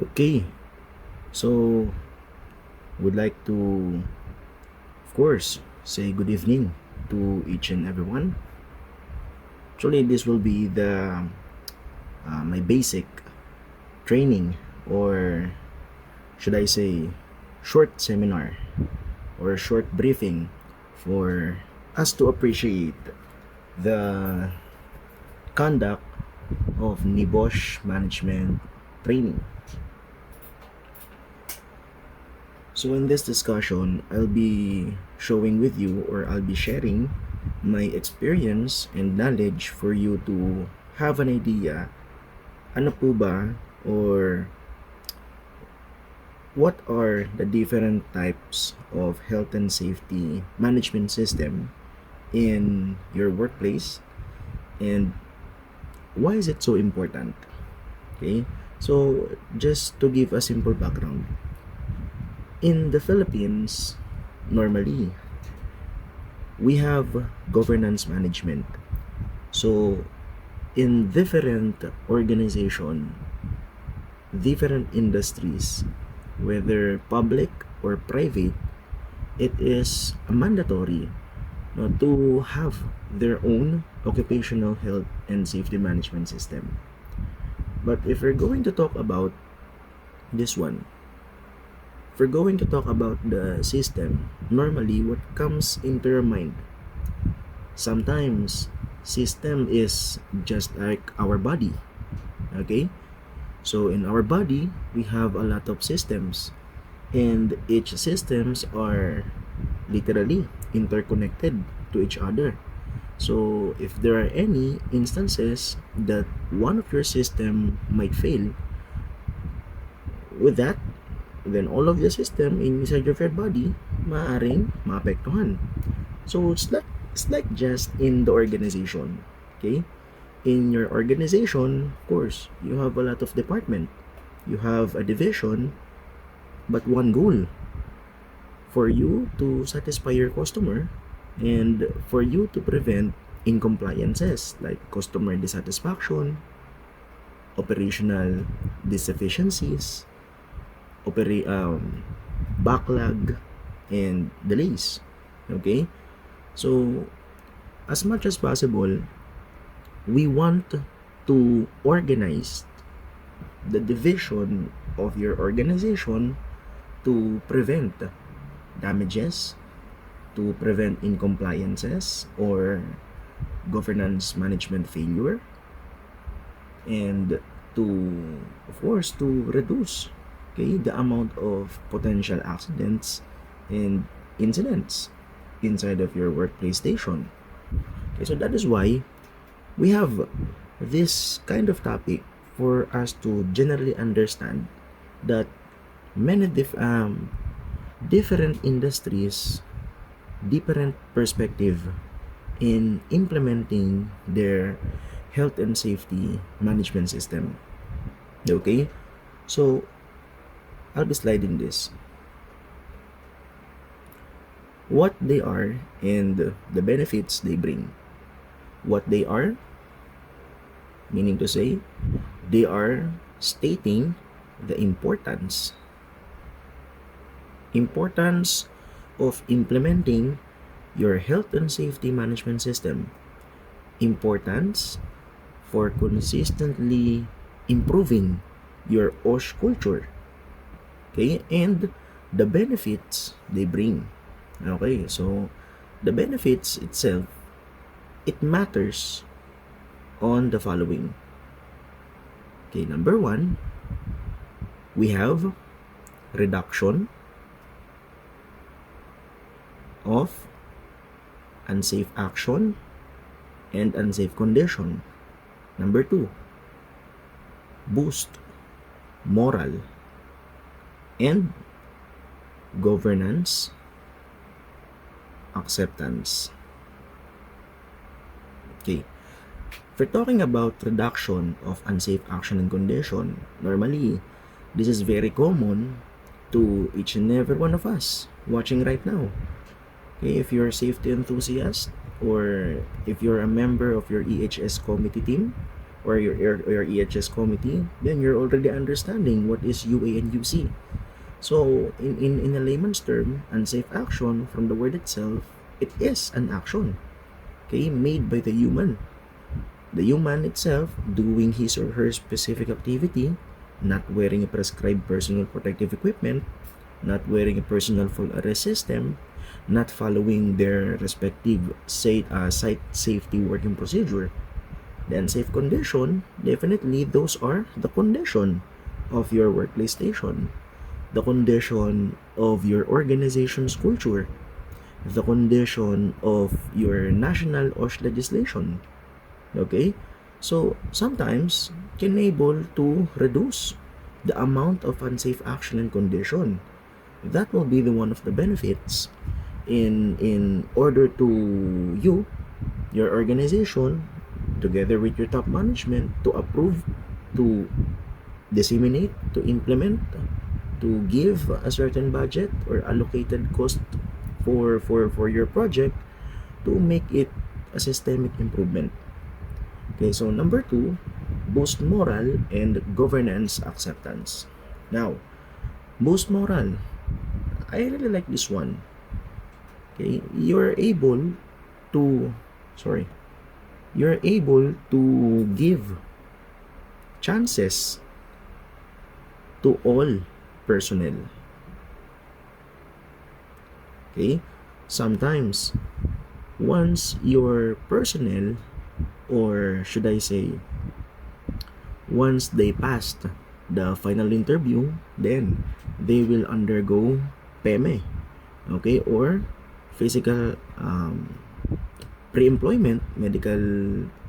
Okay, so would like to, of course, say good evening to each and everyone. Actually, this will be the my basic training, or should I say, short seminar or short briefing for us to appreciate the conduct of NIBOSH management training. So in this discussion, I'll be showing with you, or I'll be sharing my experience and knowledge for you to have an idea ano po ba, or what are the different types of health and safety management system in your workplace, and why is it so important. Okay, so just to give a simple background, in the Philippines, normally we have governance management. So in different organization, different industries, whether public or private, it is mandatory, no, to have their own occupational health and safety management system. But if we're going to talk about this one, if we're going to talk about the system, normally what comes into your mind, sometimes system is just like our body. Okay, so in our body we have a lot of systems, and each systems are literally interconnected to each other. So if there are any instances that one of your system might fail, with that, then all of the system inside of your body maaring maapektuhan. So it's like just in the organization. Okay, in your organization, of course, you have a lot of department, you have a division, but one goal: for you to satisfy your customer and for you to prevent incompliances like customer dissatisfaction, operational deficiencies, backlog, and delays. Okay, so as much as possible, we want to organize the division of your organization to prevent damages, to prevent incompliances or governance management failure, and to, of course, to reduce, okay, the amount of potential accidents and incidents inside of your workplace station. Okay, so that is why we have this kind of topic, for us to generally understand that many different industries, different perspective in implementing their health and safety management system. Okay, so I'll be sliding this. What they are and the benefits they bring. What they are, meaning to say, they are stating the importance of implementing your health and safety management system, importance for consistently improving your OSH culture, okay, and the benefits they bring. Okay, so the benefits itself, it matters on the following. Okay, number one, we have reduction of unsafe action and unsafe condition. Number two, boost moral and governance acceptance. Okay, if we're talking about reduction of unsafe action and condition, normally this is very common to each and every one of us watching right now. Okay, if you're a safety enthusiast, or if you're a member of your EHS committee team, or your EHS committee, then you're already understanding what is UA and UC. So in a layman's term, unsafe action from the word itself, it is an action, okay, made by the human. The human itself doing his or her specific activity, not wearing a prescribed personal protective equipment, not wearing a personal full arrest system, not following their respective site safety working procedure. The unsafe condition, definitely those are the condition of your workplace station, the condition of your organization's culture, the condition of your national OSH legislation. Okay? So, sometimes, can able to reduce the amount of unsafe action and condition. That will be the one of the benefits in order to you, your organization, together with your top management, to approve, to disseminate, to implement, to give a certain budget or allocated cost for your project to make it a systemic improvement. Okay, so number 2, boost moral and governance acceptance. Now, boost moral. I really like this one. Okay, you're able to give chances to all personnel. Okay, sometimes once your personnel, or should I say, once they passed the final interview, then they will undergo PEME, okay, or physical pre-employment medical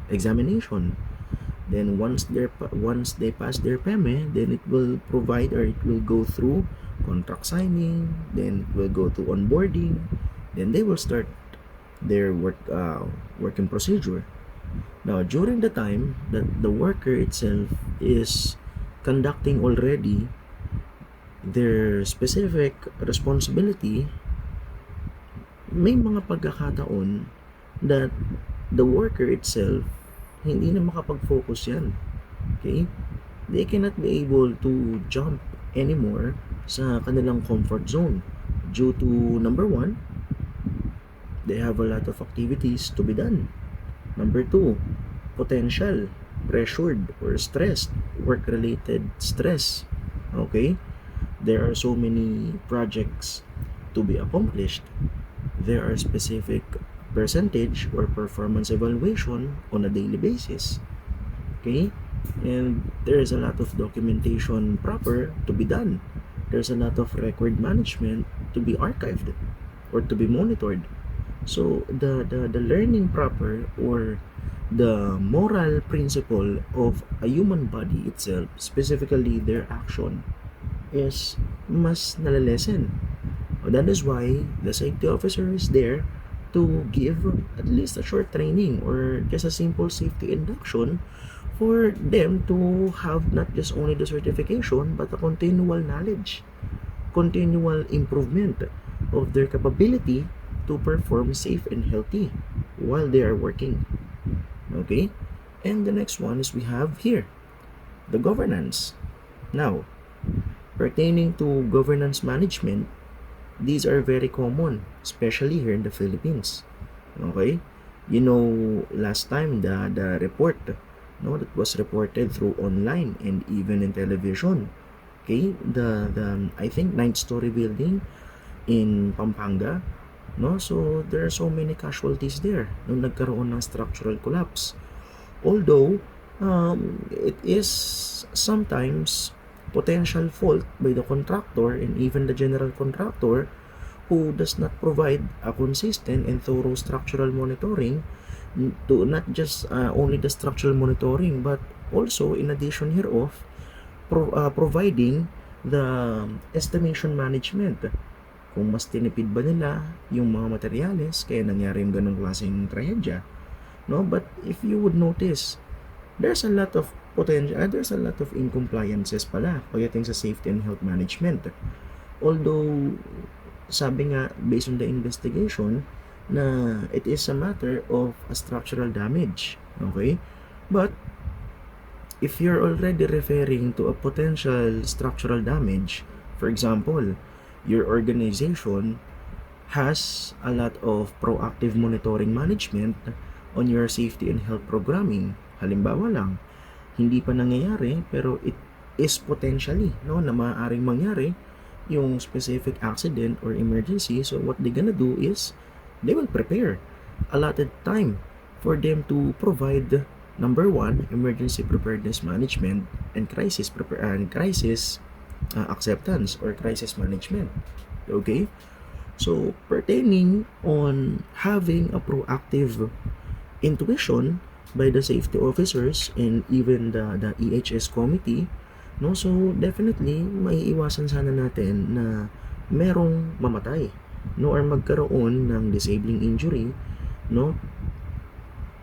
examination. Then once they pass their PEME, then it will provide, or it will go through contract signing, then it will go to onboarding, then they will start their working procedure. Now, during the time that the worker itself is conducting already their specific responsibility, may mga pagkakataon that the worker itself, hindi na makapag-focus yan. Okay? They cannot be able to jump anymore sa kanilang comfort zone due to, number 1, they have a lot of activities to be done. Number 2, potential pressured or stressed, work-related stress. Okay? There are so many projects to be accomplished. There are specific percentage or performance evaluation on a daily basis. Okay? And there is a lot of documentation proper to be done. There's a lot of record management to be archived or to be monitored. So the learning proper, or the moral principle of a human body itself, specifically their action, is mas nalalesen. That is why the safety officer is there to give at least a short training or just a simple safety induction for them to have not just only the certification but a continual knowledge, continual improvement of their capability to perform safe and healthy while they are working. Okay? And the next one is we have here the governance. Now, pertaining to governance management, these are very common, especially here in the Philippines. Okay? You know, last time the report, no, that was reported through online and even in television. Okay? The I think 9-story building in Pampanga, no? So there are so many casualties there nung nagkaroon ng structural collapse. Although it is sometimes potential fault by the contractor and even the general contractor who does not provide a consistent and thorough structural monitoring, to not just only the structural monitoring but also in addition hereof providing the estimation management, kung mas tinipid ba nila yung mga materyales kaya nangyari yung ganong klaseng trahedya, no? But if you would notice, there's a lot of potential, there's a lot of incompliances pala pagdating sa safety and health management. Although sabi nga based on the investigation na it is a matter of a structural damage, okay, but if you're already referring to a potential structural damage, for example, your organization has a lot of proactive monitoring management on your safety and health programming. Halimbawa lang, hindi pa nangyayari pero it is potentially na maaaring mangyari yung specific accident or emergency. So what they're gonna do is they will prepare allotted time for them to provide number one, emergency preparedness management and crisis acceptance or crisis management. Okay? So, pertaining on having a proactive intuition by the safety officers and even the EHS committee, no? So, definitely, maiiwasan sana natin na merong mamatay, no? Or magkaroon ng disabling injury, no?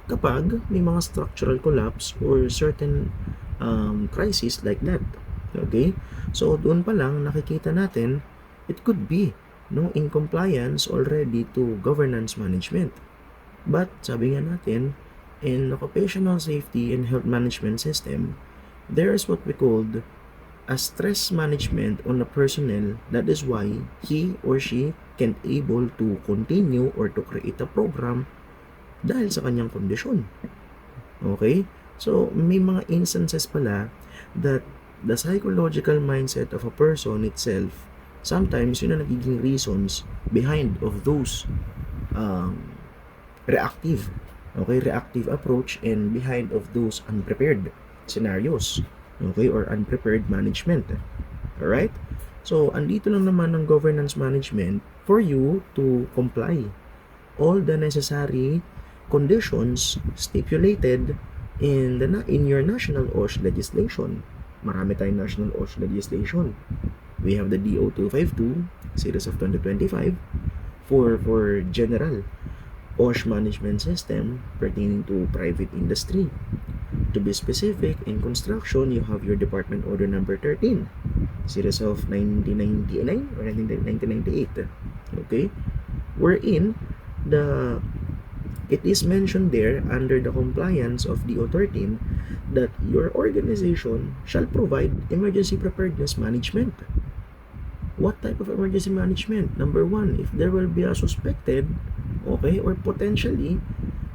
Kapag may mga structural collapse or certain crisis like that. Okay? So, doon pa lang nakikita natin, it could be in compliance already to governance management. But, sabi nga natin, in occupational safety and health management system, there is what we called a stress management on a personnel. That is why he or she can't able to continue or to create a program dahil sa kanyang kondisyon. Okay? So, may mga instances pala that the psychological mindset of a person itself, sometimes yun ang nagiging reasons behind of those reactive approach and behind of those unprepared scenarios, okay, or unprepared management. Alright? So, andito lang naman ang governance management for you to comply all the necessary conditions stipulated in your national OSH legislation. Marami tayong national OSH legislation. We have the DO 252 series of 2025 for general OSH management system pertaining to private industry. To be specific, in construction, you have your Department Order number 13 series of 1999 or 1998. Okay? Wherein it is mentioned there under the compliance of DO 13 that your organization shall provide emergency preparedness management. What type of emergency management? Number one, if there will be a suspected, okay, or potentially,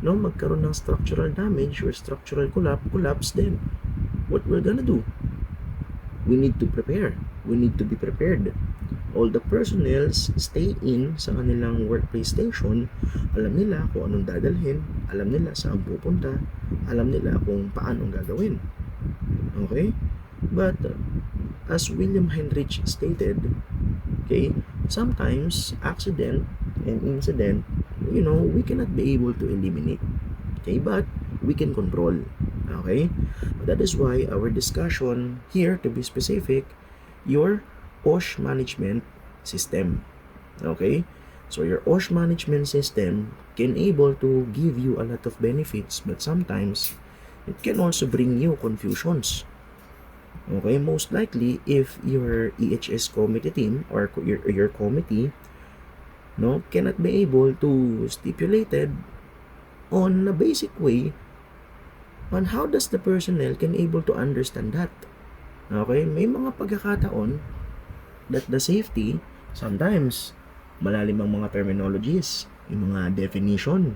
magkaroon ng structural damage or structural collapse, then what we're gonna do? We need to prepare. We need to be prepared. All the personnels stay in sa kanilang workplace station. Alam nila kung anong dadalhin, alam nila saan pupunta, alam nila kung paano gagawin. Okay? But as William Heinrich stated, okay, sometimes accident and incident, we cannot be able to eliminate. Okay, but we can control. Okay? That is why our discussion here, to be specific, your OSH management system. Okay? So your OSH management system can able to give you a lot of benefits, but sometimes it can also bring you confusions. Okay? Most likely, if your EHS committee team or your committee cannot be able to stipulated on a basic way on how does the personnel can able to understand that. Okay? May mga pagkakataon that the safety, sometimes malalim ang mga terminologies, yung mga definition,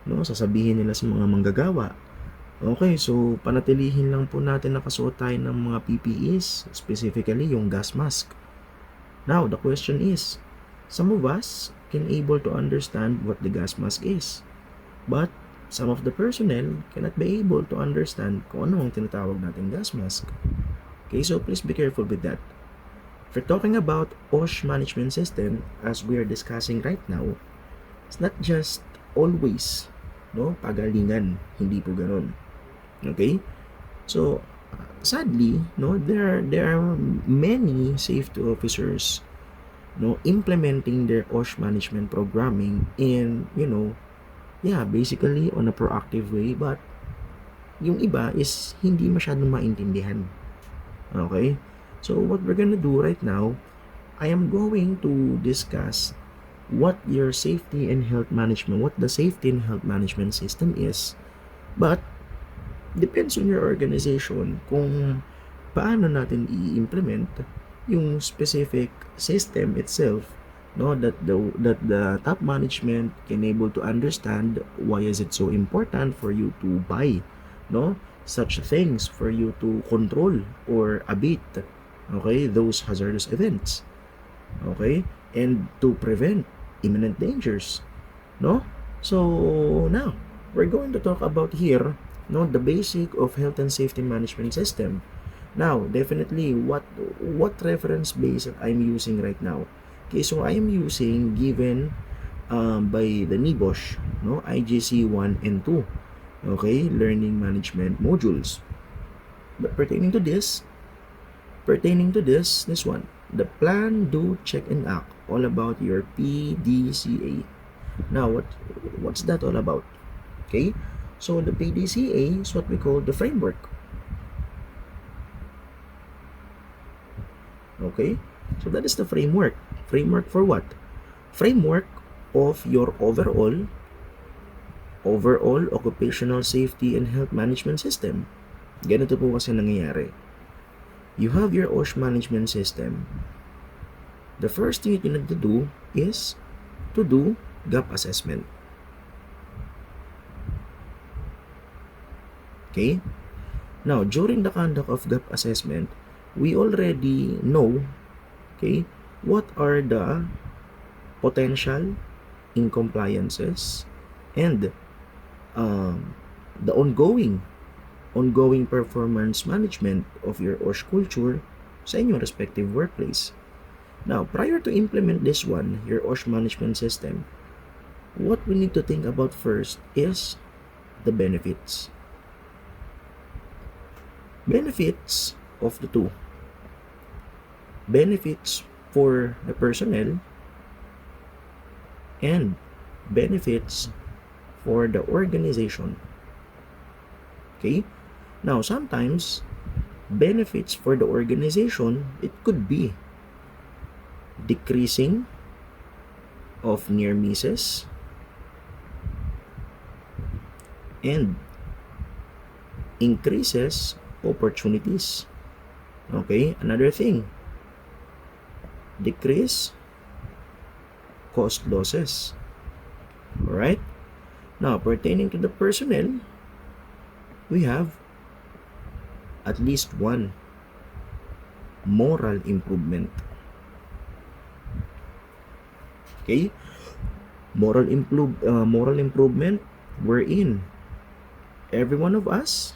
sasabihin nila sa mga manggagawa. Okay, so panatilihin lang po natin nakasuot tayo ng mga PPEs, specifically yung gas mask. Now, the question is, some of us can able to understand what the gas mask is, but some of the personnel cannot be able to understand kung ano ang tinatawag nating gas mask. Okay, so please be careful with that. If we're talking about OSH management system, as we are discussing right now, it's not just always pagalingan, hindi po ganon. Okay? So, sadly, there are many safety officers implementing their OSH management programming in, basically on a proactive way, but yung iba is hindi masyadong maintindihan. Okay? So what we're gonna do right now, I am going to discuss what your safety and health management, what the safety and health management system is. But depends on your organization kung paano natin i-implement yung specific system itself, no, that the top management can able to understand why is it so important for you to buy, no, such things, for you to control or abate, okay, those hazardous events, okay, and to prevent imminent dangers, no. So now we're going to talk about here, no, the basic of health and safety management system. Now definitely what reference base that I'm using right now. Okay, so I'm using given by the NIBOSH, no, IGC 1 and 2, okay, learning management modules. But pertaining to this one, the plan, do, check, and act, all about your PDCA. Now what's that all about? Okay, so the PDCA is what we call the framework. Okay, so that is the framework. Framework for what? Framework of your overall occupational safety and health management system. Ganito po kasi nangyayari. You have your OSH management system. The first thing you need to do is to do gap assessment. Okay? Now, during the conduct of gap assessment, we already know, okay, what are the potential incompliances and the ongoing performance management of your OSH culture sa inyong respective workplace. Now, prior to implement this one, your OSH management system, what we need to think about first is the benefits. Benefits of the two. Benefits for the personnel and benefits for the organization. Okay? Now, sometimes benefits for the organization, it could be decreasing of near misses and increases opportunities. Okay, another thing, decrease cost losses. All right, now pertaining to the personnel, we have at least one moral improvement. Okay, moral improvement wherein every one of us,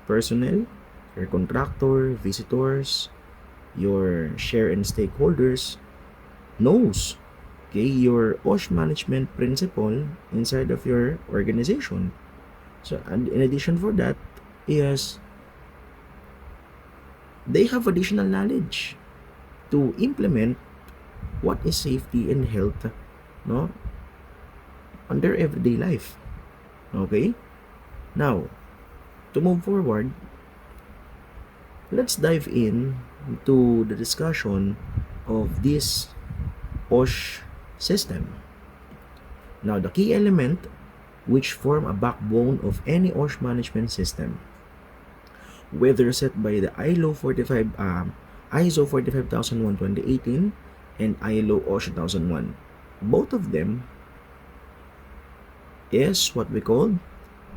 personnel, your contractor, visitors, your share and stakeholders, knows, okay, your OSH management principle inside of your organization. So, and in addition for that is they have additional knowledge to implement what is safety and health, no, on their everyday life. Okay, now to move forward, let's dive in to the discussion of this OSH system. Now, the key element which form a backbone of any OSH management system, whether set by the ISO 45101 2018 and ILO OSH 2001, both of them is what we call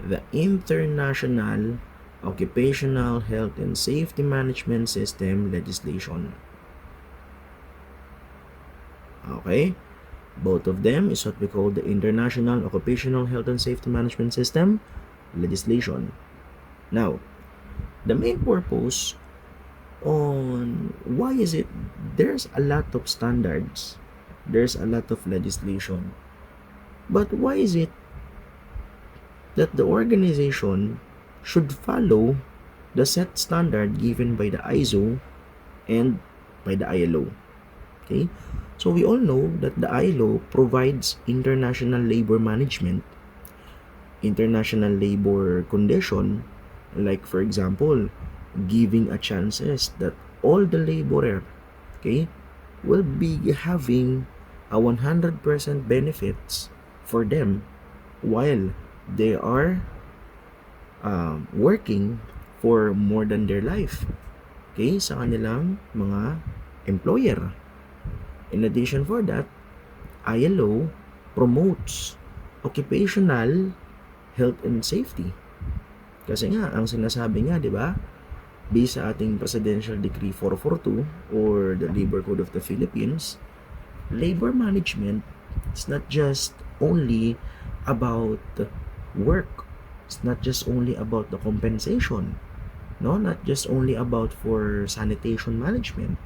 the International Occupational Health and Safety Management System legislation. Okay, both of them is what we call the International Occupational Health and Safety Management System legislation. Now, the main purpose on why is it there's a lot of standards, there's a lot of legislation, but why is it that the organization should follow the set standard given by the ISO and by the ILO? Okay, so we all know that the ILO provides international labor management, international labor condition, like for example, giving a chances that all the laborer, okay, will be having a 100% benefits for them while they are working for more than their life, okay, sa kanilang mga employer. In addition for that, ILO promotes occupational health and safety. Kasi nga, ang sinasabi nga, di ba, based sa ating Presidential Decree 442 or the Labor Code of the Philippines, labor management is not just only about work. It's not just only about the compensation. No, not just only about for sanitation management.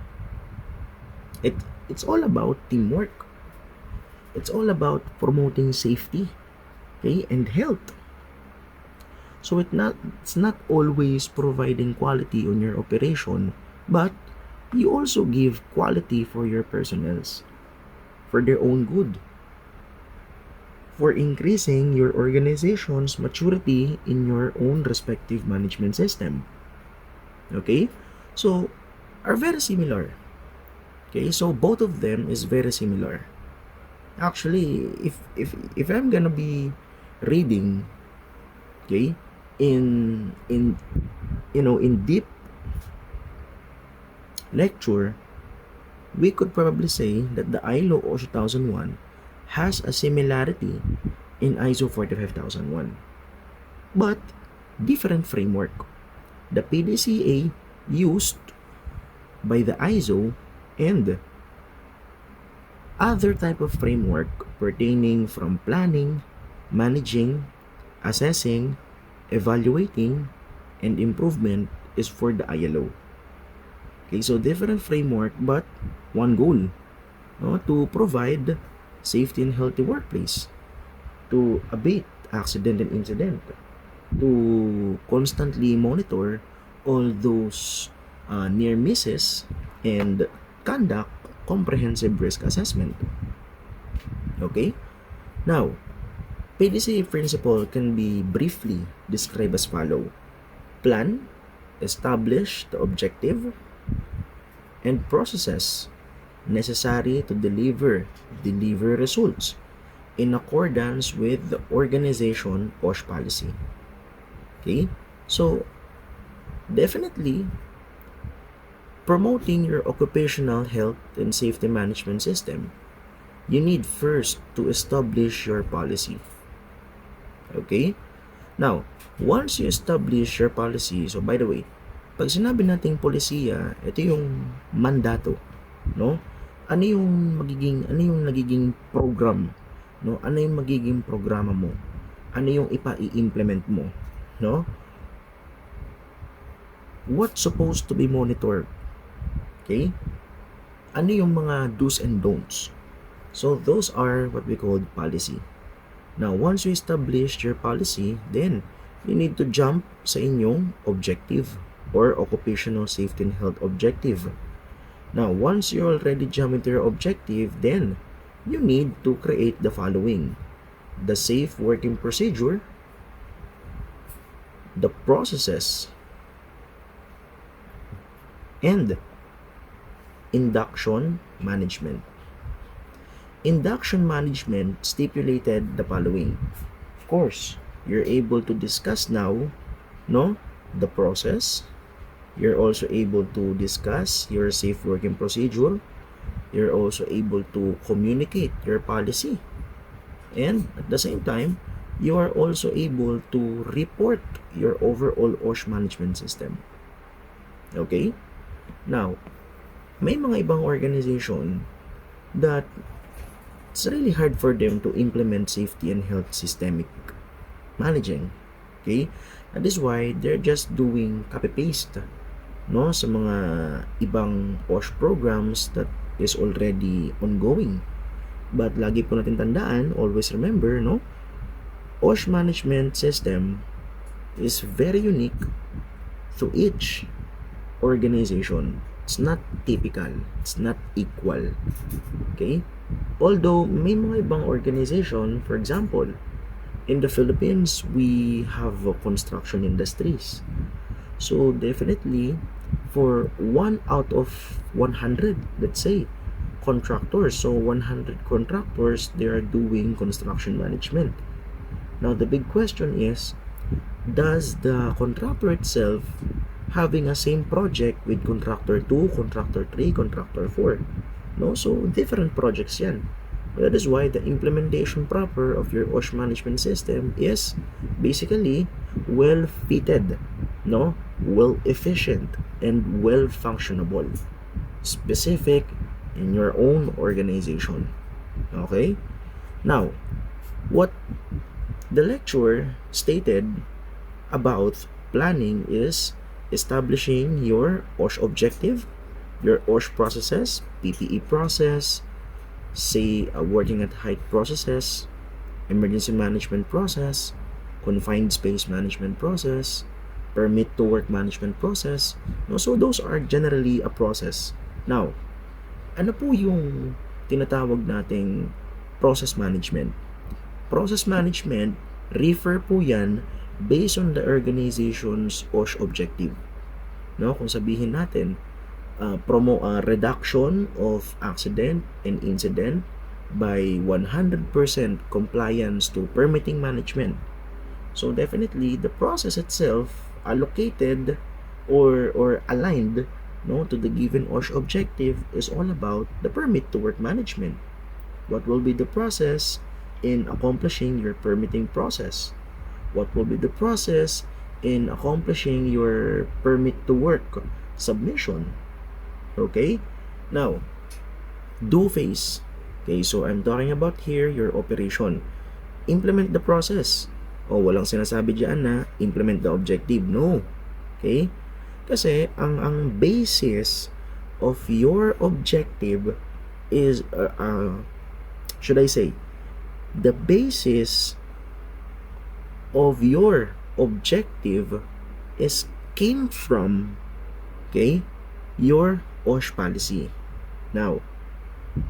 It's all about teamwork. It's all about promoting safety, okay, and health. So it's not always providing quality on your operation, but you also give quality for your personnels, for their own good, for increasing your organization's maturity in your own respective management system. Okay? So, are very similar. Okay? So, both of them is very similar. Actually, if I'm gonna be reading, okay, in deep lecture, we could probably say that the ILO 2001 has a similarity in ISO 45001, but different framework. The PDCA used by the ISO and other type of framework pertaining from planning, managing, assessing, evaluating, and improvement is for the ILO. Okay, so different framework but one goal, no, to provide safety and healthy workplace, to abate accident and incident, to constantly monitor all those near misses and conduct comprehensive risk assessment. Okay? Now, PDCA principle can be briefly described as follow. Plan, establish the objective, and processes necessary to deliver results in accordance with the organization OSH policy. Okay? So, definitely, promoting your occupational health and safety management system, you need first to establish your policy. Okay? Now, once you establish your policy, so by the way, pag sinabi nating polisiya, ito yung mandato, no? Ano yung nagiging program, no? Ano yung magiging programa mo? Ano yung ipa-i-implement mo, no? What's supposed to be monitored? Okay? Ano yung mga do's and don'ts? So those are what we call policy. Now, once you establish your policy, then you need to jump sa inyong objective or occupational safety and health objective. Now, once you already jump into your objective, then you need to create the following: the safe working procedure, the processes, and induction management. Induction management stipulated the following. Of course, you're able to discuss now, no, the process. You're also able to discuss your safe working procedure. You're also able to communicate your policy. And at the same time, you are also able to report your overall OSH management system. Okay? Now, may mga ibang organization that it's really hard for them to implement safety and health systemic managing. Okay? That is why they're just doing copy-paste, no, sa mga ibang OSH programs that is already ongoing. But lagi po natin tandaan, always remember, no, OSH management system is very unique to each organization. It's not typical. It's not equal. Okay? Although, may mga ibang organization, for example, in the Philippines, we have construction industries. So, definitely, for 1 out of 100, let's say, contractors, so 100 contractors, they are doing construction management. Now, the big question is, does the contractor itself having a same project with contractor 2, contractor 3, contractor 4? No, so different projects yan. That is why the implementation proper of your OSH management system is basically well fitted, no, well efficient, and well functionable, specific in your own organization. Okay? Now, what the lecturer stated about planning is establishing your OSH objective, your OSH processes, PPE process, say working at height processes, emergency management process, confined space management process, permit to work management process. No, so those are generally a process. Now, ano po yung tinatawag nating process management? Process management, refer po yan based on the organization's OSH objective. No, kung sabihin natin, reduction of accident and incident by 100% compliance to permitting management. So definitely the process itself allocated or aligned, no, to the given OSH objective is all about the permit to work management. What will be the process in accomplishing your permitting process? What will be the process in accomplishing your permit to work submission? Okay? Now, do phase. Okay, so I'm talking about here your operation. Implement the process. O, walang sinasabi dyan na implement the objective. No. Okay? Kasi ang basis of your objective is should I say, the basis of your objective is came from, okay, your OSH policy. Now,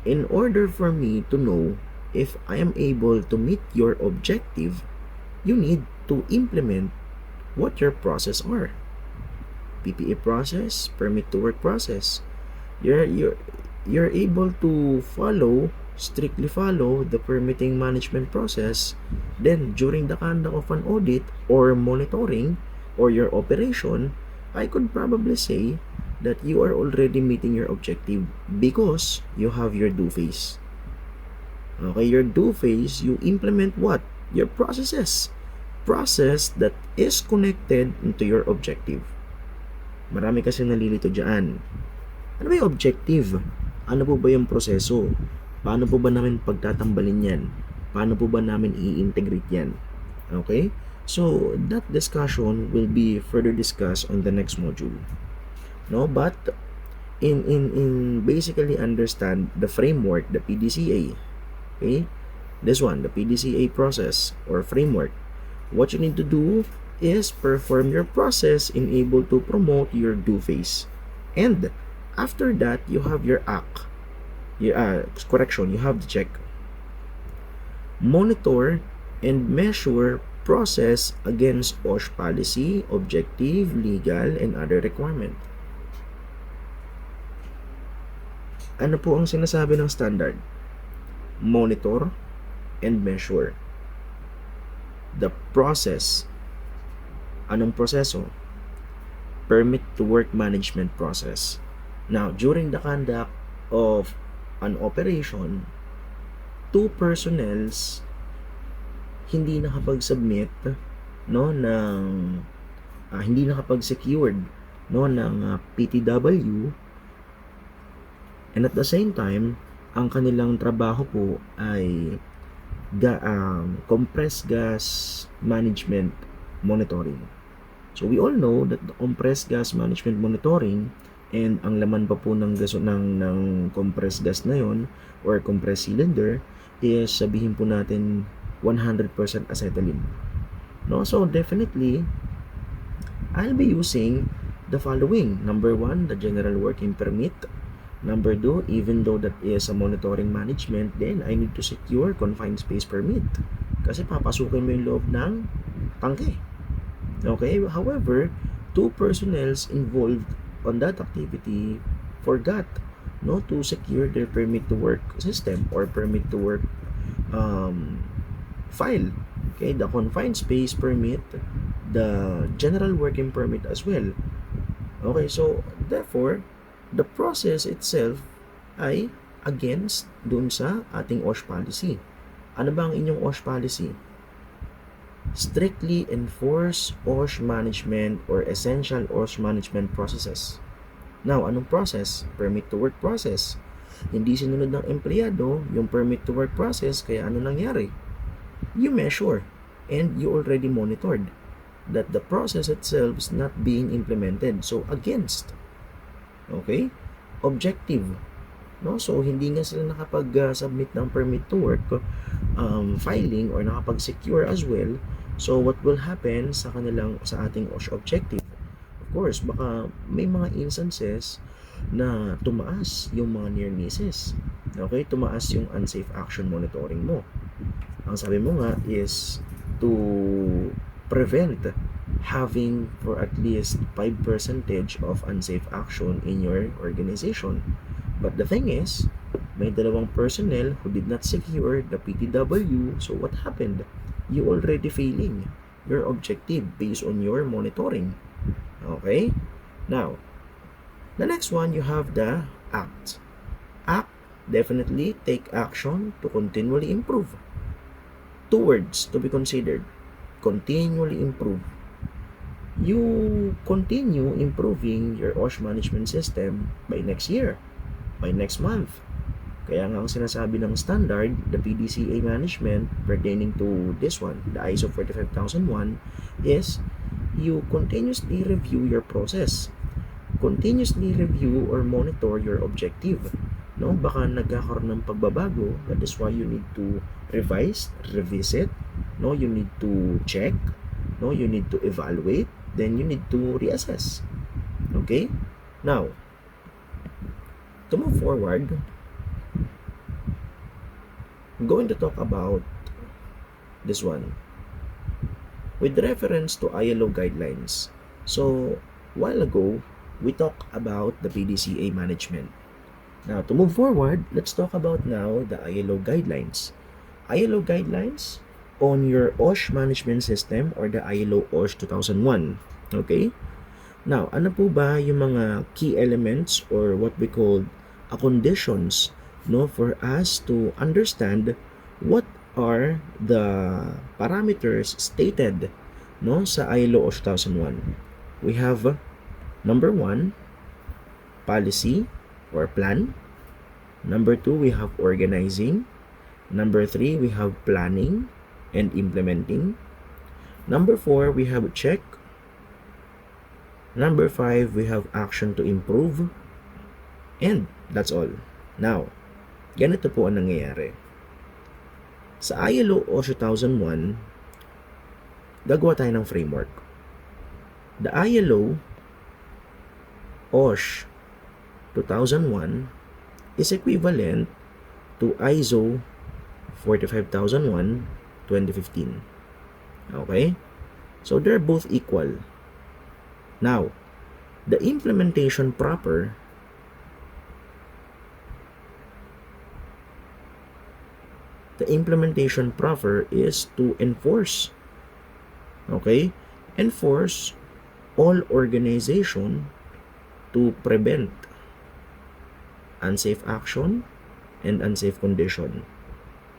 in order for me to know if I am able to meet your objective, you need to implement what your process are. PPE process, permit to work process. You're able to strictly follow the permitting management process. Then during the conduct of an audit or monitoring or your operation, I could probably say that you are already meeting your objective because you have your do phase. Okay, your do phase, you implement what? Your processes. Process that is connected into your objective. Marami kasi nalilito dyan. Ano ba yung objective? Ano po ba yung proseso? Paano po ba namin pagtatambalin yan? Paano po ba namin i-integrate yan? Okay? So, that discussion will be further discussed on the next module. No, but in basically understand the framework, the PDCA. Okay? This one, the PDCA process or framework. What you need to do is perform your process in able to promote your do phase. And after that, you have your act. You have to check. Monitor and measure process against OSH policy, objective, legal, and other requirement. Ano po ang sinasabi ng standard? Monitor and measure the process. Anong proseso? Permit to work management process. Now, during the conduct of an operation, 2 personnels hindi nakapag-submit, no, ng hindi nakapag-secured, no, ng PTW, and at the same time ang kanilang trabaho po ay compressed gas management monitoring. So we all know that the compressed gas management monitoring and ang laman pa po ng compressed gas na yon or compressed cylinder is sabihin po natin 100% acetylene. No, so definitely I'll be using the following. Number 1, the general working permit. Number 2, even though that is a monitoring management, then I need to secure confined space permit. Kasi papasukin mo yung loob ng tangke. Okay? However, 2 personnels involved on that activity forgot, no, to secure their permit to work system or permit to work file. Okay? The confined space permit the general working permit as well. Okay, so therefore, the process itself ay against dun sa ating OSH policy. Ano ba ang inyong OSH policy? Strictly enforce OSH management or essential OSH management processes. Now, anong process? Permit to work process. Hindi sinunod ng empleyado yung permit to work process, kaya ano nangyari? You measure and you already monitored that the process itself is not being implemented. So, against. Okay? Objective. No? So, hindi nga sila nakapag-submit ng permit to work filing or nakapag-secure as well. So, what will happen sa ating OSH objective? Of course, baka may mga instances na tumaas yung mga near misses. Okay? Tumaas yung unsafe action monitoring mo. Ang sabi mo nga is to prevent having for at least 5% of unsafe action in your organization. But the thing is, may dalawang personnel who did not secure the PTW. So what happened? You already failing your objective based on your monitoring. Okay? Now, the next one, you have the act. Act, definitely take action to continually improve. Two words to be considered. Continually improve. You continue improving your OSH management system by next year, by next month. Kaya nga ang sinasabi ng standard, the PDCA management pertaining to this one, the ISO 45001, is you continuously review your process. Continuously review or monitor your objective. No, baka nagkakaroon ng pagbabago. That is why you need to revise, revisit. No, you need to check. No, you need to evaluate. Then you need to reassess. Okay? Now, to move forward, I'm going to talk about this one with reference to ILO guidelines. So, a while ago, we talked about the PDCA management. Now, to move forward, let's talk about now the ILO guidelines. ILO guidelines on your OSH management system or the ILO OSH 2001. Okay? Now, ano po ba yung mga key elements or what we call conditions, no, for us to understand what are the parameters stated, no, sa ILO OSH 2001. We have number 1, policy or plan. Number 2, we have organizing. Number 3, we have planning and implementing. Number 4, we have check. Number 5, we have action to improve. And that's all. Now, ganito po ang nangyayari. Sa ILO OSH 2001, gagawa tayo ng framework. The ILO OSH 2001 is equivalent to ISO 45001 2015. Okay? So they're both equal. Now, the implementation proper is to enforce. Okay? Enforce all organization to prevent unsafe action and unsafe condition.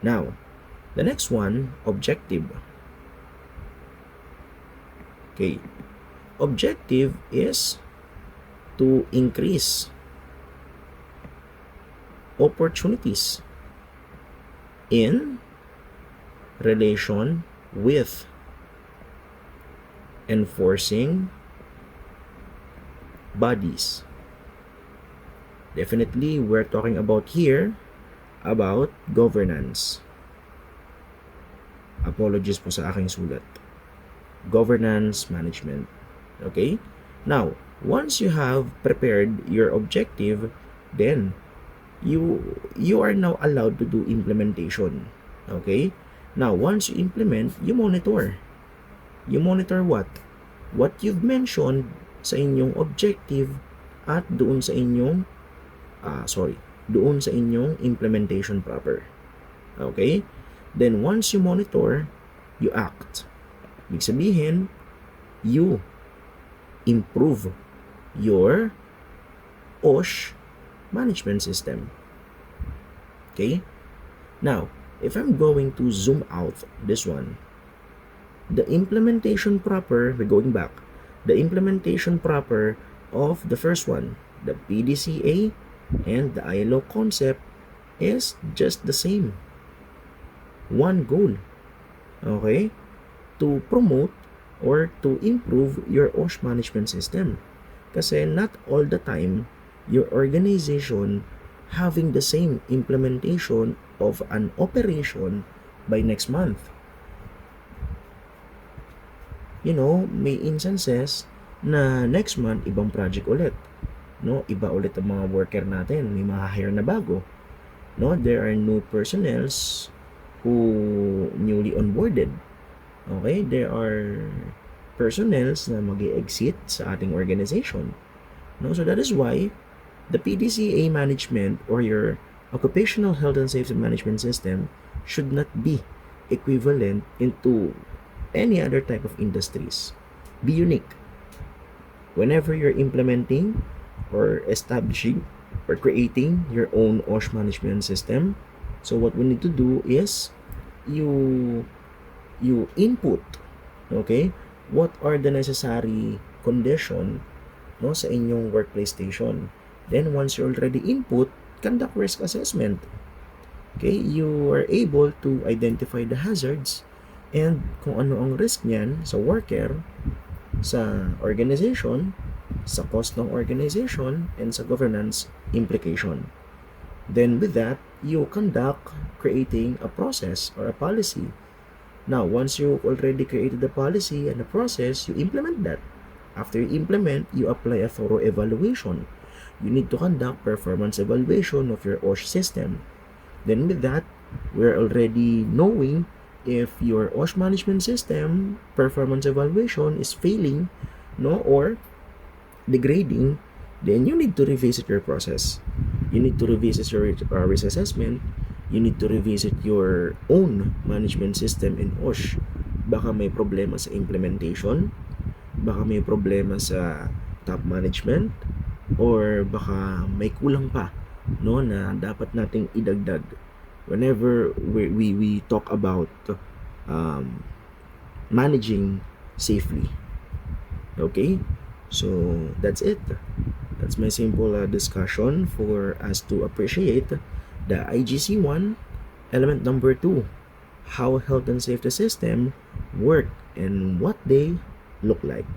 Now, the next one, objective. Okay. Objective is to increase opportunities in relation with enforcing bodies. Definitely, we're talking about here about governance. Apologies po sa aking sulat. Governance management. Okay? Now, once you have prepared your objective, then you are now allowed to do implementation. Okay? Now, once you implement, you monitor. You monitor what? What you've mentioned sa inyong objective at doon sa inyong implementation proper. Okay? Then once you monitor, you act. Ibig sabihin, you improve your OSH management system. Okay? Now, if I'm going to zoom out this one, the implementation proper, we're going back, the implementation proper of the first one, the PDCA and the ILO concept is just the same. One goal, okay? To promote or to improve your OSH management system. Kasi not all the time, your organization having the same implementation of an operation by next month. You know, may instances na next month, ibang project ulit. No, iba ulit ang mga worker natin, may hire na bago. No, there are new personnels who newly onboarded. Okay, there are personnels na mag-exit sa ating organization. No, so that is why the PDCA management or your occupational health and safety management system should not be equivalent into any other type of industries. Be unique. Whenever you're implementing or establishing or creating your own OSH management system, so what we need to do is you input, okay, what are the necessary condition, no, sa inyong workplace station. Then once you already input, conduct risk assessment. Okay, you are able to identify the hazards and kung ano ang risk niyan sa worker, sa organization, sa cost ng organization, and sa governance implication. Then with that, you conduct creating a process or a policy. Now, once you already created the policy and the process, you implement that. After you implement, you apply a thorough evaluation. You need to conduct performance evaluation of your OSH system. Then with that, we're already knowing if your OSH management system performance evaluation is failing, no, or degrading, then you need to revisit your process. You need to revisit your risk assessment. You need to revisit your own management system in OSH. Baka may problema sa implementation, baka may problema sa top management, or baka may kulang pa, no, na dapat nating idagdag whenever we talk about managing safely. Okay, so that's it. That's my simple discussion for us to appreciate the IGC1 element number 2, how health and safety system work and what they look like.